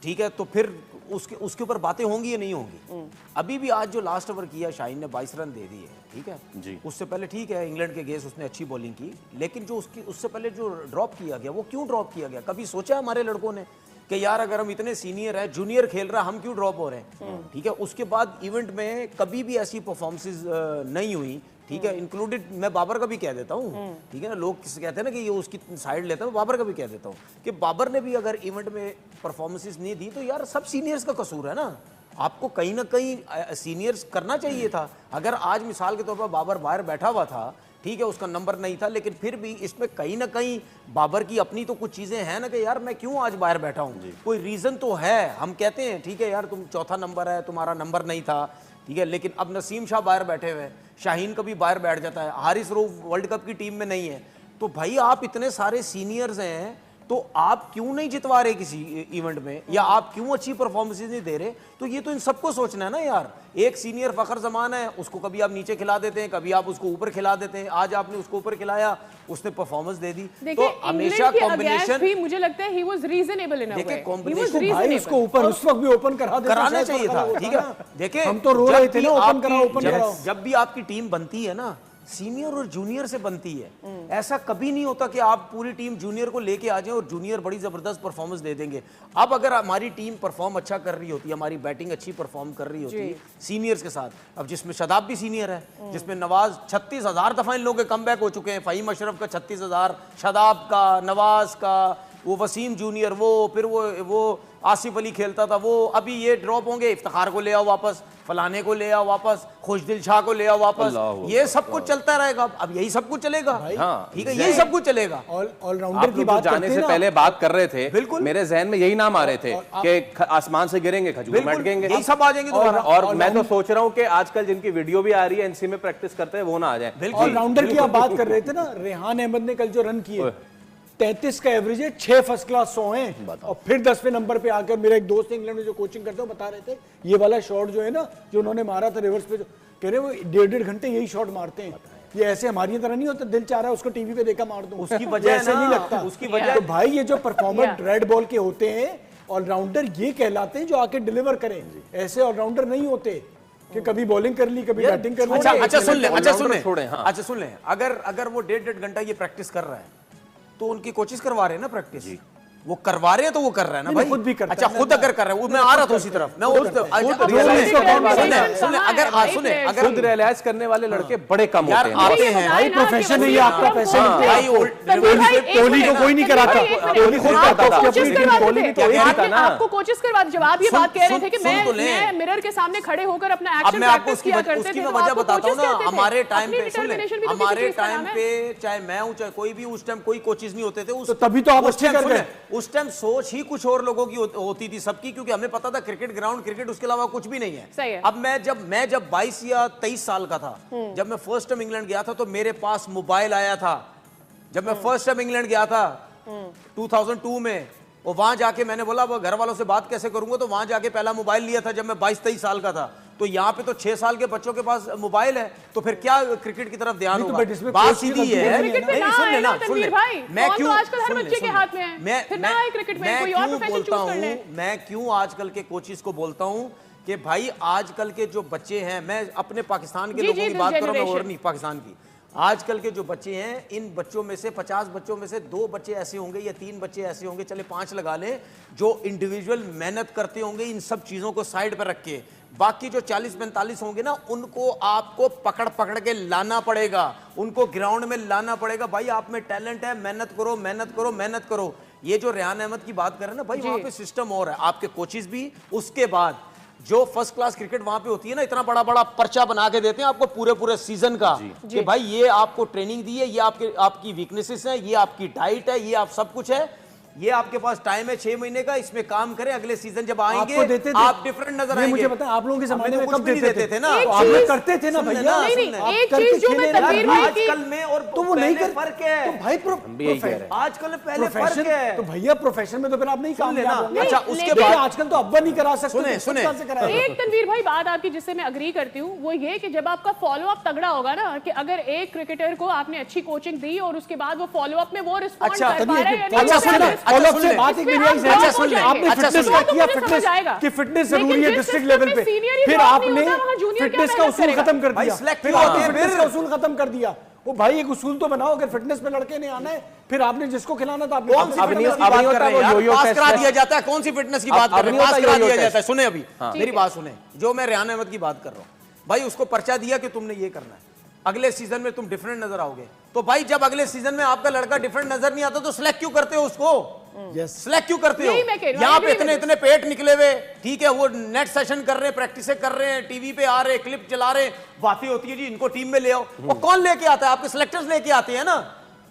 ठीक है, तो फिर उसके ऊपर बातें होंगी या नहीं होंगी। अभी भी आज जो लास्ट ओवर किया शाहीन ने 22 रन दे दिए, ठीक है जी। उससे पहले ठीक है इंग्लैंड के गेस उसने अच्छी बॉलिंग की, लेकिन जो उससे पहले जो ड्रॉप किया गया वो क्यों ड्रॉप किया गया? कभी सोचा हमारे लड़कों ने कि यार अगर हम इतने सीनियर हैं, जूनियर खेल रहा, हम क्यों ड्रॉप हो रहे हैं? ठीक है, उसके बाद इवेंट में कभी भी ऐसी परफॉर्मेंसेस नहीं हुई, ठीक है, इंक्लूडेड मैं बाबर का भी कह देता हूँ, ठीक है ना, लोग कहते हैं ना कि ये उसकी साइड लेता है, मैं बाबर का भी कह देता हूँ कि बाबर ने भी अगर इवेंट में परफॉर्मेंसेस नहीं दी तो यार सब सीनियर्स का कसूर है ना, आपको कहीं ना कहीं सीनियर्स करना चाहिए था। अगर आज मिसाल के तौर पर बाबर बाहर बैठा हुआ था, ठीक है, उसका नंबर नहीं था, लेकिन फिर भी इसमें कहीं ना कहीं बाबर की अपनी तो कुछ चीजें हैं ना कि यार मैं क्यों आज बाहर बैठा हूँ, कोई रीजन तो है। हम कहते हैं ठीक है यार तुम चौथा नंबर है, तुम्हारा नंबर नहीं था, ठीक है, लेकिन अब नसीम शाह बाहर बैठे हुए हैं, शाहीन कभी बाहर बैठ जाता है, हारिस रऊफ वर्ल्ड कप की टीम में नहीं है, तो भाई आप इतने सारे सीनियर्स हैं तो आप क्यों नहीं जितवा रहे किसी इवेंट में, या आप क्यों अच्छी परफॉर्मेंसेस नहीं दे रहे? तो ये तो इन सबको सोचना है ना यार। एक सीनियर फखर जमान है, उसको कभी आप नीचे खिला देते हैं, कभी आप उसको ऊपर खिला देते हैं, आज आपने उसको ऊपर खिलाया, उसने परफॉर्मेंस दे दी। तो हमेशा कॉम्बिनेशन भी मुझे लगता है he was reasonable in a way. देखिए कॉम्बिनेशन भाई उसको ऊपर उस वक्त भी ओपन कराना चाहिए था, ठीक है। देखिए हम तो रो रहे थे ना, ओपन कराओ। जब भी आपकी टीम बनती है ना, सीनियर और जूनियर से बनती है, ऐसा कभी नहीं होता कि आप पूरी टीम जूनियर को लेके आ जाएं और जूनियर बड़ी जबरदस्त परफॉर्मेंस दे देंगे। अब अगर हमारी टीम परफॉर्म अच्छा कर रही होती है, हमारी बैटिंग अच्छी परफॉर्म कर रही होती है सीनियर्स के साथ, अब जिसमें शदाब भी सीनियर है, जिसमें नवाज 36,000 दफा इन लोगों के कमबैक हो चुके हैं, फहीम अशरफ का 36,000, शदाब का, नवाज का, वो वसीम जूनियर, वो फिर वो आसिफ अली खेलता था, वो अभी ये ड्रॉप होंगे, इफ्तिखार को ले आओ वापस, फलाने को ले आओ वापस, खुशदिल शाह को ले आओ वापस, ये सब कुछ चलता रहेगा। अब यही सब कुछ चलेगा, ठीक है, यही सब कुछ चलेगा। ऑलराउंडर की बात जाने से पहले बात कर रहे थे, बिल्कुल मेरे जहन में यही नाम आ रहे थे कि आसमान से गिरेंगे खजूर बैठेंगे, यही सब आ जाएंगे दोबारा। और मैं तो सोच रहा हूँ कि आजकल जिनकी वीडियो भी आ रही है एनसी में प्रैक्टिस करते हैं वो ना आ जाए। ऑलराउंडर की आप बात कर रहे थे ना, रेहान अहमद ने कल जो रन किए 33 का एवरेज है, 6 फर्स्ट क्लास 100 हैं, और फिर 10वें नंबर पे आकर मेरा एक दोस्त इंग्लैंड में जो कोचिंग करते हैं बता रहे थे, ये वाला शॉट जो है ना जो उन्होंने मारा था रिवर्स पे, जो कह रहे वो 1.5 घंटे यही शॉट मारते हैं, ये ऐसे हमारी तरह नहीं होता दिल चाह रहा है उसको टीवी पे देखा मार दूं, उसकी वजह ऐसे नहीं लगता। उसकी वजह तो भाई ये जो परफॉर्मर रेड बॉल के होते हैं ऑलराउंडर ये कहलाते हैं जो आके डिलीवर करें, ऐसे ऑलराउंडर नहीं होते कि कभी बॉलिंग कर ली कभी बैटिंग कर ली। अच्छा सुन ले, अच्छा सुन ले, अगर वो 1.5 घंटा ये प्रैक्टिस कर रहा है तो उनकी कोचिंग करवा रहे हैं ना प्रैक्टिस, वो करवा रहे हैं तो वो कर रहा है ना भाई, खुद भी करता अच्छा खुद अगर कर रहे हैं, मैं आ रहा था उसी तरफ, मैं अगर खुद रियलाइज करने वाले लड़के बड़े कम होते हैं। आते हैं भाई प्रोफेशन है ये आपका, पैसे कोहली को कोई नहीं कराता, कोहली खुद करता था, कोहली भी तो एक था ना। आपको कोचेस करवाते, जब आप ये बात कह रहे थे कि मैं मिरर के सामने खड़े होकर अपना एक्शन प्रैक्टिस किया करते थे, उसकी मैं वजह बताता हूं ना। हमारे टाइम पे चाहे मैं हूं चाहे कोई भी, उस टाइम कोई कोचेस नहीं होते थे, तभी तो आप अच्छे कर गए। उस टाइम सोच ही कुछ और लोगों की होती थी सबकी, क्योंकि हमें पता था क्रिकेट ग्राउंड, क्रिकेट उसके अलावा कुछ भी नहीं है। सही है। अब मैं जब 22 या 23 साल का था, जब मैं फर्स्ट टाइम इंग्लैंड गया था तो मेरे पास मोबाइल आया था। जब मैं फर्स्ट टाइम इंग्लैंड गया था 2002 में, और वहां जाके मैंने बोला वो घर वालों से बात कैसे करूंगा, तो वहां जाके पहला मोबाइल लिया था जब मैं 22-23 साल का था। तो यहाँ पे तो 6 साल के बच्चों के पास मोबाइल है, तो फिर क्या क्रिकेट की तरफ ध्यान होगा? बात सीधी है। नहीं सुन लेना, सुन ले, मैं क्यों आजकल हर बच्चे के हाथ में है, फिर ना है क्रिकेट में, कोई और प्रोफेशन चूज कर ले। मैं क्यों आजकल के कोचेस को बोलता हूँ कि भाई आजकल के जो बच्चे हैं, मैं अपने पाकिस्तान के लोगों की बात कर रहा हूँ और नहीं पाकिस्तान की, आजकल के जो बच्चे हैं, इन बच्चों में से 50 बच्चों में से 2 बच्चे ऐसे होंगे या 3 बच्चे ऐसे होंगे, चले 5 लगा ले, जो इंडिविजुअल मेहनत करते होंगे इन सब चीजों को साइड पर रख के। बाकी जो 40-45 होंगे ना, उनको आपको पकड़ पकड़ के लाना पड़ेगा, उनको ग्राउंड में लाना पड़ेगा। भाई आप में टैलेंट है, मेहनत करो मेहनत करो मेहनत करो। ये जो रेहान अहमद की बात कर रहे हैं ना भाई, वहां पे सिस्टम और है, आपके कोचेस भी, उसके बाद जो फर्स्ट क्लास क्रिकेट वहां पे होती है ना, इतना बड़ा बड़ा पर्चा बना के देते हैं आपको पूरे सीजन का कि भाई ये आपको ट्रेनिंग दी है, ये आपकी वीकनेसेस है, ये आपकी डाइट है, ये आप सब कुछ है, ये आपके पास टाइम है 6 महीने का, इसमें काम करें, अगले सीजन जब आएंगे आप डिफरेंट नजर आएंगे। मुझे पता है आप लोगों के जमाने में कब देते थे ना, आप लोग करते थे ना भैया। नहीं, एक चीज जो मैं तनवीर भाई की, आजकल में और तो वो नहीं कर, फर्क है तो भाई आजकल में पहले फर्क है। तो भैया प्रोफेशन में तो फिर आप नहीं काम लेना। होंगे। अच्छा उसके बाद आजकल तो अब्बा नहीं करा सकते, सुने एक तनवीर भाई बात आपकी जिससे मैं अग्री करती हूँ, वो ये कि जब आपका फॉलो अप तगड़ा होगा ना, कि अगर एक क्रिकेटर को आपने अच्छी कोचिंग दी और उसके बाद वो फॉलो अप में वो रिस्पॉन्ड कर पा रहा है, फॉलो अप सुन से ले। बात एक इसमें मेरी हम यही ड्रॉप है, हो जाएंगे। आपने अच्छा, फिटनेस सुन का ले। किया, तो मुझे फिटनेस समझ आएगा। कि फिटनेस लेकिन जरूरी है जिस डिस्ट्रिक्ट सिस्टम लेवल में पे, senior ही फिर ड्रॉप नहीं आपने होता, वहाँ junior क्या फिटनेस का मेहनत उसूल करेगा? खत्म कर भाई दिया, select फिर क्यों आपने होते हैं फिटनेस फिर? का उसूल खत्म कर दिया। वो भाई एक उसूल तो बनाओ, अगर फिटनेस में लड़के ने आना है, फिर आपने जिसको खिलाना था आपने कौन सी अब नहीं- फिटनेस की अब बात नहीं कर होता रहे वो हैं यार? यो-यो पास टेस्ट करा है। दिया जाता है, कौन सी फिटनेस की अब बात कर रहे नहीं हैं? पास होता करा यो-यो दिया टेस्ट। जाता है। सुने अभी हाँ। मेरी बात सुने, जो मैं रेहान अहमद की बात कर रहा हूँ भाई, उसको पर्चा दिया कि तुमने ये करना है, अगले सीजन में तुम डिफरेंट नजर आओगे। तो भाई जब अगले सीजन में आपका लड़का डिफरेंट नजर नहीं आता तो सिलेक्ट क्यों करते हो उसको? यस सिलेक्ट क्यों करते हो? यही मैं कह रही हूँ, यहाँ I पे agree इतने with इतने पेट निकले हुए, ठीक है, वो नेट सेशन कर रहे हैं, प्रैक्टिस कर रहे हैं, टीवी पे आ रहे हैं, क्लिप चला रहे हैं, बातें होती है जी इनको टीम में ले आओ। और कौन लेके आता है? आपके सिलेक्टर्स लेके आते हैं ना।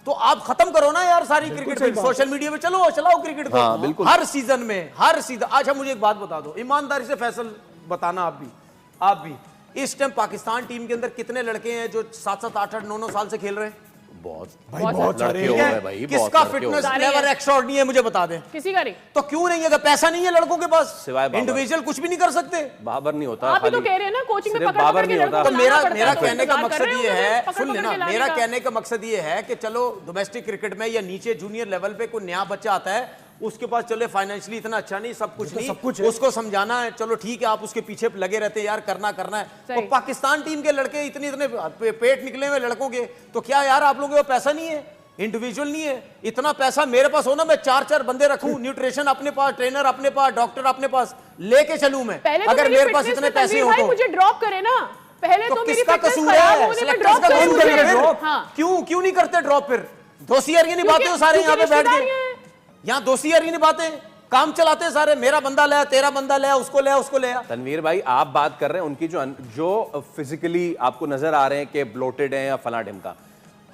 तो आप खत्म करो ना यार सारी क्रिकेट सही पे, बात सोशल मीडिया पे चलो, चलाओ क्रिकेट को। हाँ, बिल्कुल। हर सीजन में, हर सीजन। अच्छा मुझे एक बात बता दो, ईमानदारी से फैसल बताना, आप भी इस टाइम पाकिस्तान टीम के अंदर कितने लड़के हैं जो 7-7, 8-8, 9-9 साल से खेल रहे हैं? बहुत भाई बहुत सारे लड़के हो ठीक गए है? भाई, बहुत किसका लड़के हो फिटनेस गए। सारे लेवल हैं। एक्स्ट्राऑर्डिनरी है मुझे बता दें। किसी का नहीं। तो क्यों नहीं है? अगर पैसा नहीं है लड़कों के पास, सिवाय बाबर। इंडिविजुअल कुछ भी नहीं कर सकते। बाबर नहीं होता, आप ही तो खाली- कह रहे हैं ना, कोचिंग में सिर्फ पकड़ बाबर पकड़ के नहीं होता। लड़कों तो को मेरा लाना पड़ता है, तो कहने का इंतजार कर मकसद रहे ये होंगे, है, पकड़ सुन पकड़ लेना, के लाने मेरा का। कहने का मकसद ये है कि चलो डोमेस्टिक क्रिकेट में या नीचे जूनियर लेवल पे कोई नया बच्चा आता है, उसके पास चले फाइनेंशियली इतना अच्छा नहीं, सब कुछ नहीं, सब कुछ है। उसको समझाना है, चलो ठीक है, आप उसके पीछे लगे रहते हैं यार, करना है। सही। तो पाकिस्तान टीम के लड़के इतने इतने पेट निकले हुए लड़कों के, तो क्या यार आप लोगों के पास पैसा नहीं है? इंडिविजुअल नहीं है? इतना पैसा मेरे पास हो ना, मैं 4-4 बंदे रखूं, न्यूट्रिशन अपने पास, ट्रेनर अपने पास, डॉक्टर अपने पास, लेके चलूं मैं। पहले तो अगर मेरी मेरे पास fitness इतने पे पैसे तनवीर हो भाई तो मुझे ड्रॉप करे ना, पहले तो तो मेरी किसका fitness कसूर खराब है? होने पे सेलेक्टर्स ड्रॉप का करे कसूर मुझे। है फिर? हाँ। क्यों नहीं करते ड्रॉप फिर? दोस्तियारी नहीं बातें हो सारे यहाँ पे बैठ के, यहाँ दोस्तियारी नहीं बातें, काम चलाते हैं सारे, मेरा बंदा ले, तेरा बंदा ले, उसको ले। तनवीर भाई आप बात कर रहे हैं उनकी जो फिजिकली आपको नजर आ रहे हैं कि ब्लोटेड हैं या फला ढिमका,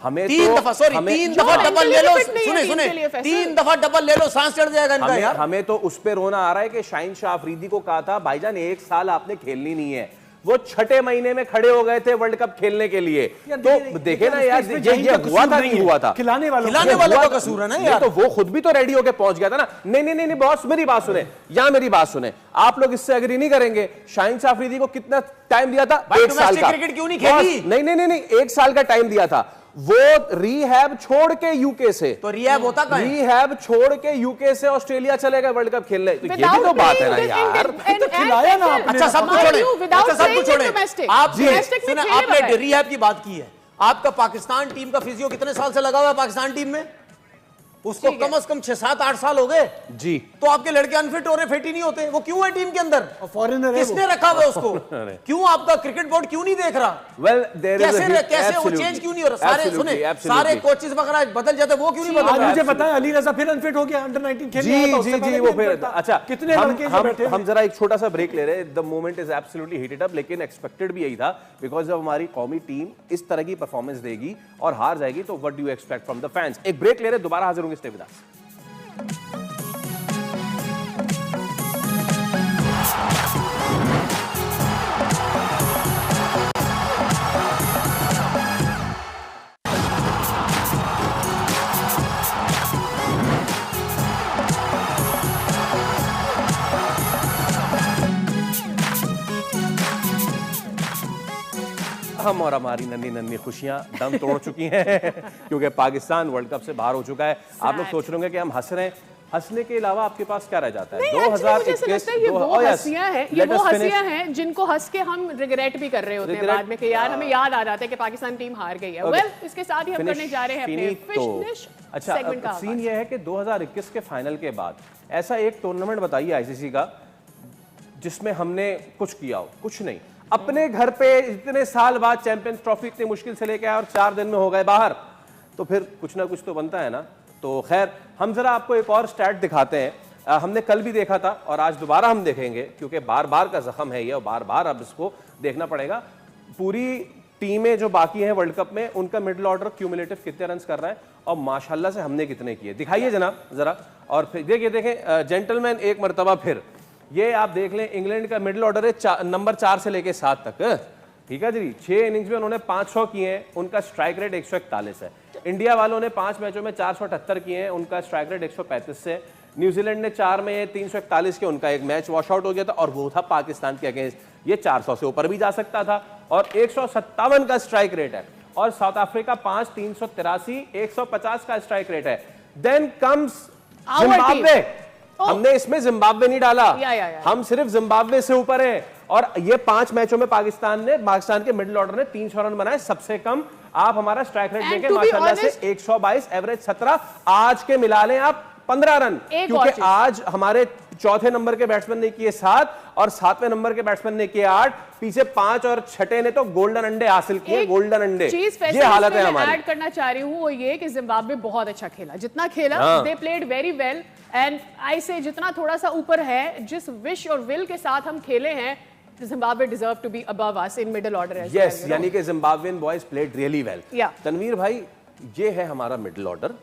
हमें 3 तो दफा, सॉरी हमें 3 जो दफा mentally डबल ले लो, fit नहीं है सुने टीम सुने के लिए, फैसल। 3 दफा डबल ले लो, सांस चढ़ जाएगा इनका यार। हमें तो उस पे रोना आ रहा है कि शाहीन शाह अफरीदी को कहा था भाईजान 1 साल आपने खेलनी नहीं है, वो 6ठे महीने में खड़े हो गए थे वर्ल्ड कप खेलने के लिए। तो देखे ना यार, ये हुआ था नहीं हुआ था, खिलाने वालों खिलाने का। वालों का कसूर है ना नहीं यार। तो वो खुद भी तो रेडी होके पहुंच गया था ना। नहीं बॉस मेरी बात सुने, या मेरी बात सुने, आप लोग इससे एग्री नहीं करेंगे, शाहीन शाह अफरीदी को कितना टाइम दिया था? भाई 1 साल domestic का। cricket क्यों नहीं खेली? बॉस, नहीं 1 साल का टाइम दिया था, वो रिहैब छोड़ के यूके से, तो रिहैब होता कहाँ है? रिहैब छोड़ के यूके से ऑस्ट्रेलिया चले गए वर्ल्ड कप खेलने। तो ये भी Without तो बात है playing ना this यार। in- तो खिलाया ना and- आपने। अच्छा सब कुछ Mind छोड़े, you, without अच्छा सब playing कुछ in छोड़े, domestic. आप Domestic में सुने, खेले आपने बगैर। रिहैब की बात की है, आपका पाकिस्तान टीम का फिजियो कितने साल से लगा हुआ है पाकिस्तान टीम में? उसको ठीक है। कम से कम 6-7-8 साल हो गए जी तो आपके लड़के अनफिट हो रहे, फिट ही नहीं होते, वो क्यों है टीम के अंदर? और foreigner है किसने वो। रखा हुआ है उसको? क्यों आपका क्रिकेट बोर्ड क्यों नहीं देख रहा? वेल देयर इज कैसे वो चेंज क्यों नहीं हो रहा? सारे सुने, सारे कोचेस वगैरह बदल जाते, वो क्यों नहीं बदल आज रहा? मुझे पता है अली रजा फिर अनफिट हो गया, अंडर 19 खेलने आया था, जी उससे जी पहले जी भी वो फिर unfit था। अच्छा कितने लड़के जो बैठे हम जरा एक छोटा सा ब्रेक ले रहे हैं। The moment is absolutely heated up, लेकिन एक्सपेक्टेड भी यही था, बिकॉज जब हमारी कौमी टीम इस तरह की परफॉर्मेंस देगी और हार जाएगी तो what do you expect from the fans. एक ब्रेक ले रहे, दोबारा हाजिर होंगे, स्टे विद अस। हम और हमारी नन्ही नन्ही खुशियां दम तोड़ चुकी हैं क्योंकि पाकिस्तान वर्ल्ड कप से बाहर हो चुका है। आप लोग सोच रहे होंगे कि हम हंस रहे हैं, हंसने के अलावा आपके पास क्या रह जाता है? नहीं, actually मुझे ऐसा लगता है ये वो हंसियां हैं, ये वो हंसियां हैं जिनको हंस के हम रिग्रेट भी कर रहे होते हैं Regret- बाद में कि यार हमें याद आ जाता है कि पाकिस्तान टीम हार गई है। Okay. वेल इसके साथ ही हम करने जा रहे हैं अपने फिनिश अच्छा सेगमेंट का सीन ये है कि 2021 के फाइनल के बाद ऐसा एक टूर्नामेंट बताइए आईसीसी का जिसमें हमने कुछ किया हो। कुछ नहीं, अपने घर पे इतने साल बाद चैंपियंस ट्रॉफी इतनी मुश्किल से लेके आए और 4 दिन में हो गए बाहर, तो फिर कुछ ना कुछ तो बनता है ना। तो खैर हम जरा आपको एक और स्टैट दिखाते हैं। हमने कल भी देखा था और आज दोबारा हम देखेंगे क्योंकि बार बार का जख्म है ये और बार बार अब इसको देखना पड़ेगा। पूरी टीमें जो बाकी हैं वर्ल्ड कप में उनका मिडिल ऑर्डर क्यूमुलेटिव कितने रन कर रहा है और माशाल्लाह से हमने कितने किए, दिखाइए जनाब जरा। और फिर देखिए देखें जेंटलमैन एक मरतबा फिर ये आप देख लें, इंग्लैंड का मिडिल ऑर्डर है नंबर 4 से लेके 7 तक, ठीक है जी। 6 इनिंग्स में उन्होंने 500 किए हैं, उनका स्ट्राइक रेट 141 है। इंडिया वालों ने 5 मैचों में 478 किए हैं, उनका स्ट्राइक रेट 135 से। न्यूजीलैंड ने 4 में 341 के, उनका एक मैच वॉश आउट हो गया था और वो था पाकिस्तान के अगेंस्ट। ये 400 से ऊपर भी जा सकता था और 157 का स्ट्राइक रेट है। और साउथ अफ्रीका 5 383 150 का स्ट्राइक रेट है। देन कम्स जिम्बाब्वे, हमने इसमें जिम्बाब्वे नहीं डाला, या। हम सिर्फ जिम्बाब्वे से ऊपर हैं। और ये 5 मैचों में पाकिस्तान के मिडिल ऑर्डर ने 300 रन बनाए, सबसे कम। आप हमारा स्ट्राइक रेट देखें, माशाल्लाह से 122, एवरेज 17। आज के मिला लें आप 15 रन, क्योंकि आज हमारे चौथे नंबर के बैट्समैन ने किए 7 और 7वें नंबर के बैट्समैन ने किए 8, पीछे 5 और छठे ने तो गोल्डन अंडे हासिल किए। गोल्डन अंडे, ये हालत है हमारी। ऐड करना चाह रही हूँ वो ये कि जिम्बाब्वे बहुत अच्छा खेला, जितना खेला they played very well. And I से जितना थोड़ा सा ऊपर है, जिस विश और विल के साथ हम खेले हैं, Zimbabwe deserve to be above us in middle order as yes, well. यानी कि Zimbabwean boys played really well. Yeah. Tanveer भाई, ये है हमारा मिडिल ऑर्डर,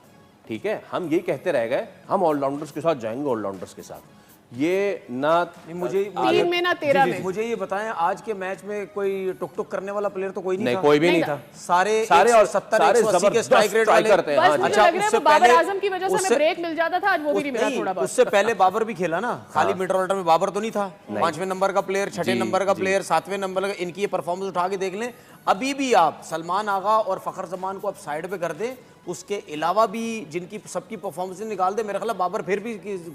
ठीक है। हम ये कहते रह गए हम ऑलराउंडर्स के साथ जाएंगे, ऑलराउंडर्स के साथ। ये ना मुझे 3 में ना 13 में। मुझे ये बताएं, आज के मैच में कोई टुक टुक करने वाला प्लेयर तो कोई नहीं था? कोई भी नहीं था। सारे और 170-180 के स्ट्राइक रेट वाले करते हैं। बस मुझे लग रहा है वो बाबर आजम की वजह से हमें ब्रेक मिल जाता था, आज वो भी नहीं मिला थोड़ा बहुत। उससे पहले बाबर भी खेला ना, खाली मिडिल ऑर्डर में बाबर तो नहीं था। 5वें नंबर का प्लेयर, 6ठे नंबर का प्लेयर, 7वें नंबर का, इनकी ये परफॉर्मेंस उठा के देख लें। अभी भी आप सलमान आगा और फखर जमान को आप साइड पे कर दें, उसके अलावा भी जिनकी सबकी परफॉर्मेंस निकाल दे, मेरा ख्याल बाबर फिर भी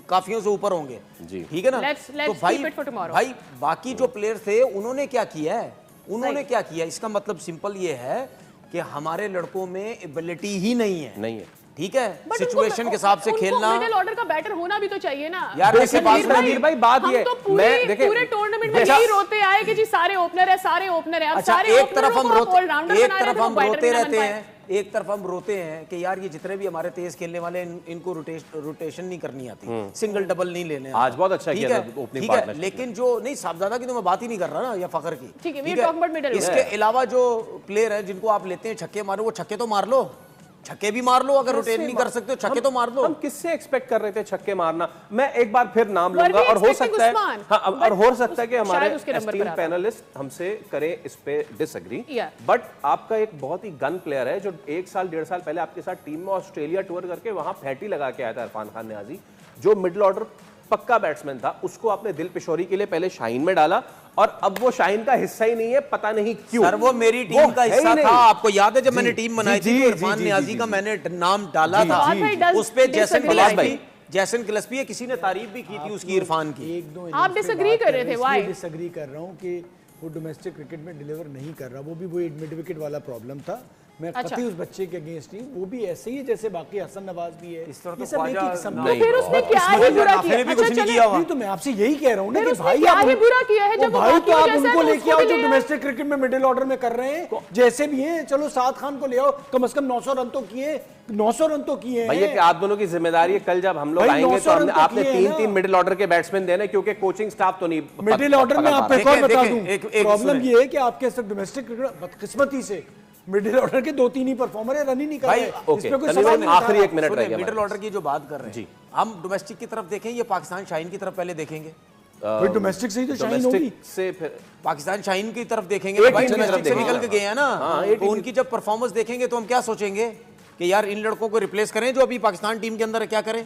काफियों से ऊपर होंगे, ठीक है ना। तो भाई बाकी जो प्लेयर थे उन्होंने क्या किया है, उन्होंने क्या किया, इसका मतलब सिंपल ये है कि हमारे लड़कों में एबिलिटी ही नहीं है, ठीक है। सिचुएशन के हिसाब से खेलना, मिडिल ऑर्डर का बैटर होना भी तो चाहिए ना यार। ऐसे तनवीर भाई बात ये, मैं देखिए पूरे टूर्नामेंट में यही रोते आए कि जी सारे ओपनर है, सारे ओपनर है। अब सारे एक तरफ हम रोते रहते हैं, एक तरफ हम रोते हैं कि यार ये जितने भी हमारे तेज खेलने वाले इनको रोटेशन नहीं करनी आती, सिंगल डबल नहीं लेने। आज बहुत अच्छा किया था ओपनिंग पार्टनर, लेकिन जो नहीं साहबजादा की तो मैं बात ही नहीं कर रहा ना, या फखर की, ठीक है। इसके अलावा जो प्लेयर है जिनको आप लेते हैं छक्के मारो, वो छक्के तो मार लो, छक्के भी मार लो। अगर रोटेट नहीं कर सकते हो छक्के तो मार लो। हम किससे एक्सपेक्ट कर रहे थे छक्के मारना? मैं एक बार फिर नाम लूंगा और हो सकता है और हो सकता है कि हमारे एस्टीम पैनलिस्ट हमसे करें इस पे डिसएग्री, बट आपका एक बहुत ही गन प्लेयर है जो 1 साल 1.5 साल पहले आपके साथ टीम में ऑस्ट्रेलिया टूर करके वहां फैटी लगा के आया था, इरफान खान नियाजी, जो मिडिल ऑर्डर पक्का बैट्समैन था। उसको आपने दिल पिशोरी के लिए पहले शाहीन में डाला और अब वो शाहीन का हिस्सा ही नहीं है, पता नहीं क्यों। सर वो मेरी टीम का हिस्सा था, आपको याद है जब मैंने टीम बनाई थी, इरफान नियाजी का मैंने नाम डाला था, उस पे जैसन गिलस्पी है, किसी ने तारीफ भी की थी उसकी, इरफान की। आप डिसएग्री कर रहे थे, व्हाई? डिसएग्री कर रहा हूं कि वो डोमेस्टिक क्रिकेट में डिलीवर नहीं कर रहा, वो भी वो मिड विकेट वाला प्रॉब्लम था। मैं कतई उस बच्चे के अगेंस्ट नहीं, वो भी ऐसे ही है जैसे बाकी हसन नवाज भी है। इस तरह तो फिर उसने क्या ही बुरा किया? नहीं तो मैं आपसे यही कह रहा हूँ ना कि भाई आप बुरा किया है जब भाई तो आप उनको लेके आओ जो डोमेस्टिक क्रिकेट में मिडिल ऑर्डर में कर रहे हैं, जैसे भी हैं। चलो साद खान को ले आओ, कम से कम 900 रन तो किए, 900 रन तो किए भैया कि आप दोनों की जिम्मेदारी है, कल जब हम लोग आएंगे तो आपने 3-3 मिडिल ऑर्डर के बैट्समैन देने, क्योंकि कोचिंग स्टाफ तो नहीं मिडिल ऑर्डर में। आपको एक और बता दूं, प्रॉब्लम ये है कि आपके सब डोमेस्टिक क्रिकेट बदकिस्मती से मिडिल ऑर्डर के 2-3 ही परफॉर्मर है, रन ही नहीं कर रहे। इसमें कोई सवाल नहीं। आखिरी 1 मिनट रह गया। मिडिल ऑर्डर की जो बात कर रहे हैं, हम डोमेस्टिक की तरफ देखें, ये पाकिस्तान शाहीन की तरफ पहले देखेंगे, फिर डोमेस्टिक से ही तो शाहीन होगी, से फिर पाकिस्तान शाहीन की तरफ देखेंगे। भाई डोमेस्टिक से निकल के गए हैं ना, तो उनकी जब परफॉर्मेंस देखेंगे तो हम क्या सोचेंगे कि यार इन लड़कों को रिप्लेस करें जो अभी पाकिस्तान टीम के अंदर है, क्या करें?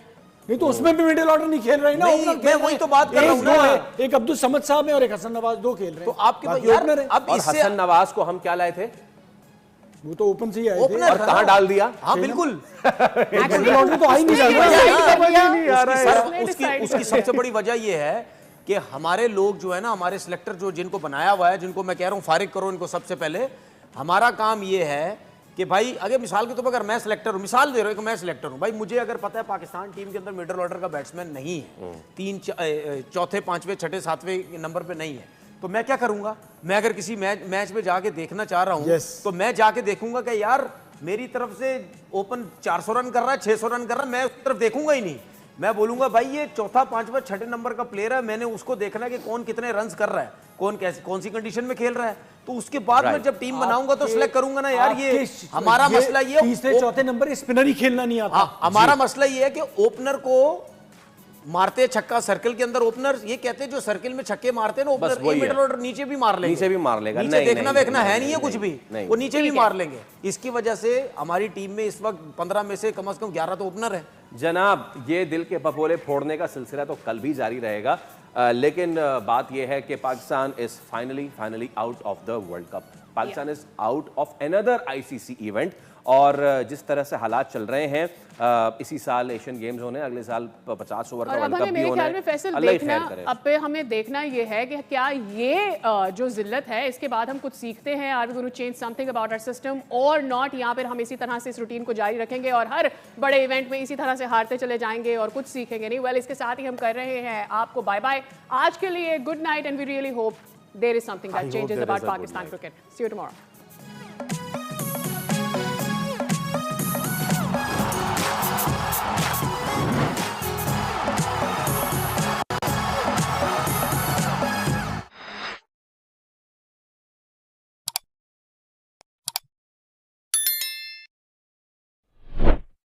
नहीं तो उसमें भी मिडिल ऑर्डर नहीं खेल रहे ना, मैं वही तो बात कर रहा हूं ना। एक अब्दुल समद साहब है और एक हसन नवाज, 2 खेल रहे हैं। तो आपके अब हसन नवाज को हम क्या लाए थे? वो तो ओपन से ही आए थे और कहां डाल दिया? हाँ बिल्कुल, मिडिल ऑर्डर तो आ ही नहीं रहा। उसकी सबसे बड़ी वजह ये है कि हमारे लोग जो है ना, हमारे सिलेक्टर जो जिनको बनाया हुआ है, जिनको मैं कह रहा हूँ फारिग करो इनको सबसे पहले। हमारा काम ये है कि भाई अगर मिसाल के तौर पर अगर मैं सिलेक्टर हूँ, मिसाल दे रहा हूँ कि मैं सिलेक्टर हूँ, भाई मुझे अगर पता है पाकिस्तान टीम के अंदर मिडिल ऑर्डर का बैट्समैन नहीं है, 3 चौथे 5वें 6ठे 7वें नंबर पे नहीं है, तो मैं क्या करूंगा? मैं अगर किसी मैच में जाके देखना चाह रहा हूं, तो मैं जाके देखूंगा कि यार मेरी तरफ से ओपन 400 रन कर रहा है, 600 रन कर रहा है, मैं उसकी तरफ देखूंगा ही नहीं। मैं बोलूंगा भाई ये चौथा 5वां 6ठे नंबर का प्लेयर है, मैंने उसको देखना कि कौन कितने रन्स कर रहा है, कौन सी कंडीशन में खेल रहा है, तो उसके बाद मैं जब टीम बनाऊंगा तो सिलेक्ट करूंगा ना। यार ये हमारा मसला ये, तीसरे चौथे नंबर स्पिनर ही खेलना नहीं आता। हमारा मसला ये है कि ओपनर को मारते छक्का, सर्कल के अंदर ओपनर ये कहते हैं जो सर्कल में छक्के मारते हैं ना ओपनर, ये मिडिल ऑर्डर नीचे भी मार लेंगे, नीचे भी मार लेगा, नीचे देखना वेखना है नहीं है कुछ भी, वो नीचे भी मार लेंगे। इसकी वजह से हमारी टीम में इस वक्त 15 में से कम 11 तो ओपनर है। जनाब ये दिल के भगोड़े फोड़ने का सिलसिला तो कल भी जारी रहेगा, लेकिन बात यह है कि Pakistan is finally out of the world cup, Pakistan is out of another ICC event. और जिस तरह से हालात चल रहे हैं, इसी साल एशियन गेम्स होने, अगले साल 50 ओवर का वर्ल्ड कप भी होना है। फैसल अल्लाह ही देखना, खैर करे। अब पे हमें देखना ये है कि क्या ये जो जिल्लत है इसके बाद हम कुछ सीखते हैं, are we going to change something about our system और नॉट, या फिर हम इसी तरह से इस रूटीन को जारी रखेंगे और हर बड़े इवेंट में इसी तरह से हारते चले जाएंगे और कुछ सीखेंगे नहीं। वेल, इसके साथ ही हम कर रहे हैं आपको बाय बाय आज के लिए, good night, and we really hope there is something that changes about Pakistan cricket. See you tomorrow.